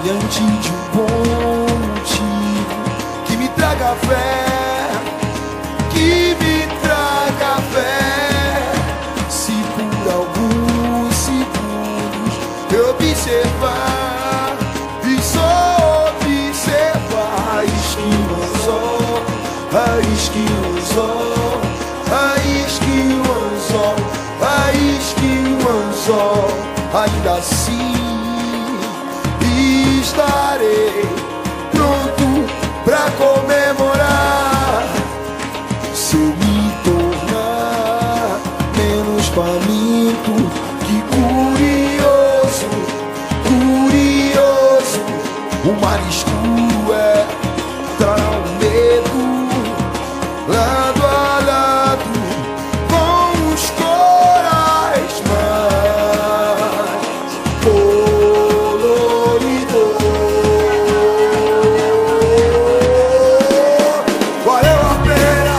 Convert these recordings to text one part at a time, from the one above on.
diante de um bom motivo que me traga fé, que me traga fé. Se por alguns segundos eu observar e só observar, isque o anzol, isque o anzol, isque o anzol, isque o anzol, ainda assim estarei pronto pra comemorar. Se eu me tornar menos faminto que curioso, curioso, o mar escuro trará um medo lado a lado com os corais mais coloridos. Valeu a pena,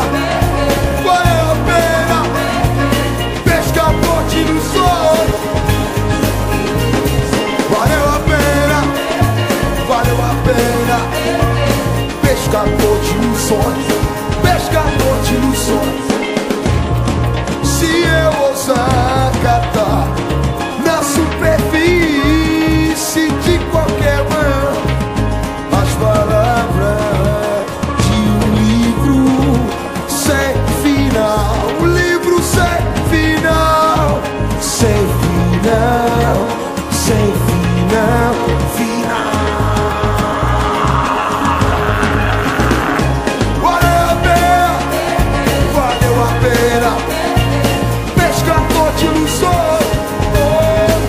valeu a pena, pesca forte no sol. Valeu a pena, valeu a pena, pescador de ilusões, pescador de ilusões. Se eu ousar catar na superfície de qualquer manhã as palavras de um livro sem final, um livro sem final, sem final, sem final, final. Pescador de ilusões,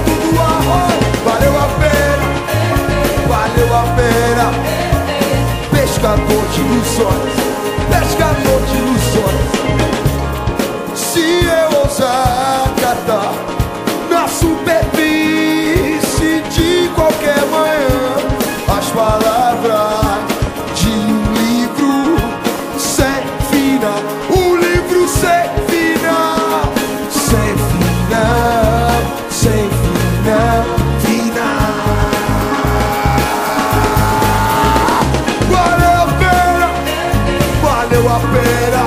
tudo arroz. Valeu a pena, valeu a pena. Pescador de ilusões, pescador de ilusões. Se eu ousar catar na superfície de qualquer manhã as palavras de um livro sem final, um livro sem final, sem final, sem final, final. Valeu a pena, valeu a pena.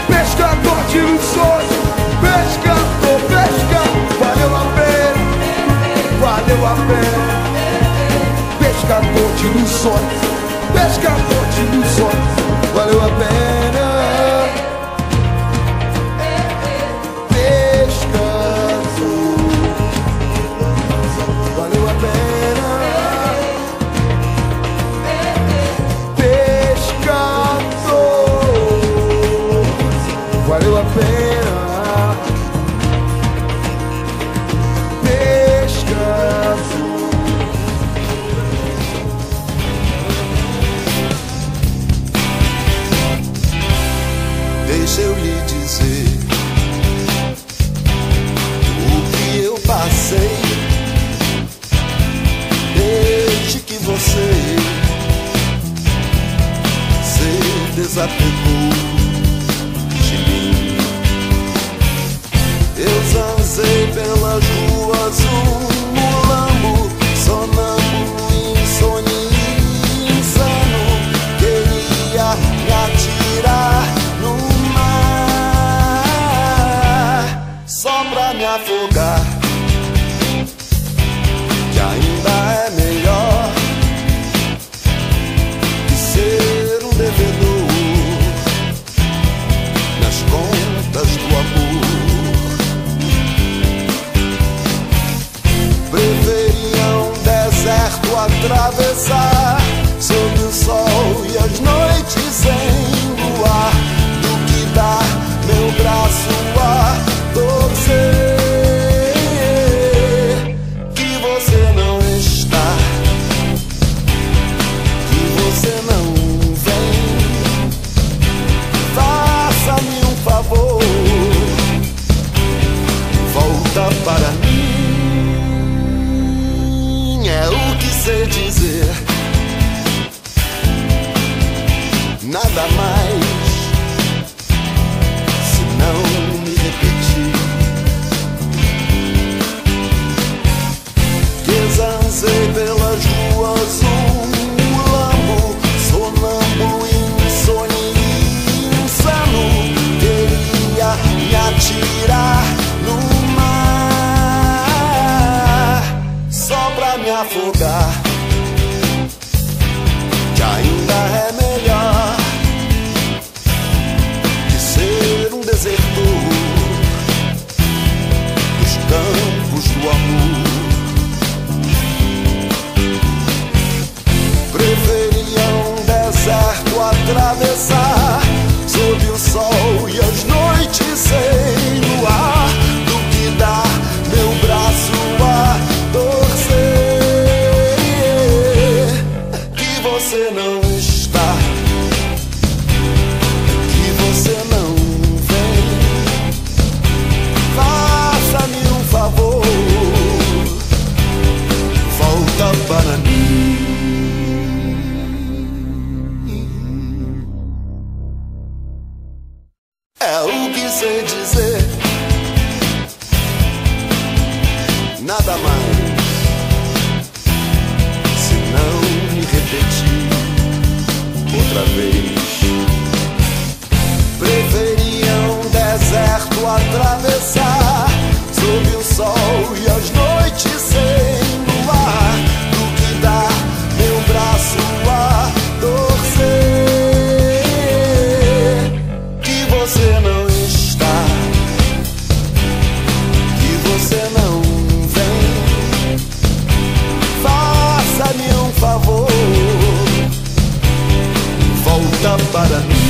Pescador de ilusões, pescador, pesca. Valeu a pena, valeu a pena. Pescador de ilusões, pescador de ilusões. Valeu a pena. Valeu a pena, pescador. Valeu a pena, pescador. Deixa eu lhe dizer o que eu passei desde que você se desapegou de mim. Eu zanzei pelas ruas um mulambo, sonâmbulo, insônia, insano. Queria me atirar no mar só pra me afogar, que ainda é melhor que ser um devedor nas contas do amor. Preferia um deserto atravessar sob o sol e as noites sem luar do que dar meu braço a torcer. Que você não está, que você não vem. Faça-me um favor, volta para mim. É o que sei dizer, nada mais, se não me repetir. Que zanzei pelas ruas afogar, que ainda é melhor que ser um desertor dos campos do amor. Preferia um deserto atravessar sob o sol e as noites sem luar, do que dar meu braço a torcer. Que você não está, que você não vem. Faça-me um favor, volta para mim. É o que sei dizer, nada mais, se não me repetir outra vez. Preferia um deserto atravessar sob o sol e as noites sem luar, do que dar meu braço a torcer. Você não está, que você não vem. Faça-me um favor, volta para mim.